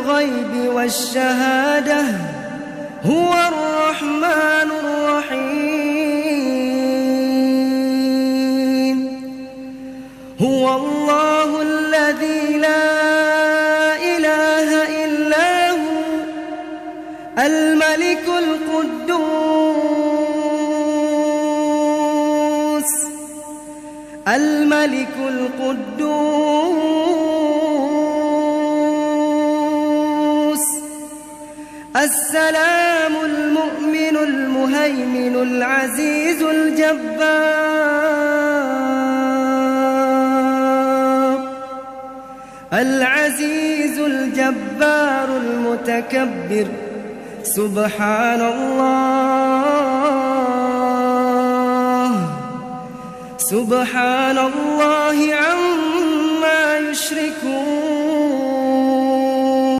الغيب والشهادة هو الرحمن الرحيم. هو الله الذي لا إله إلا هو الملك القدوس السلام المؤمن المهيمن العزيز الجبار المتكبر. سبحان الله عما يشركون.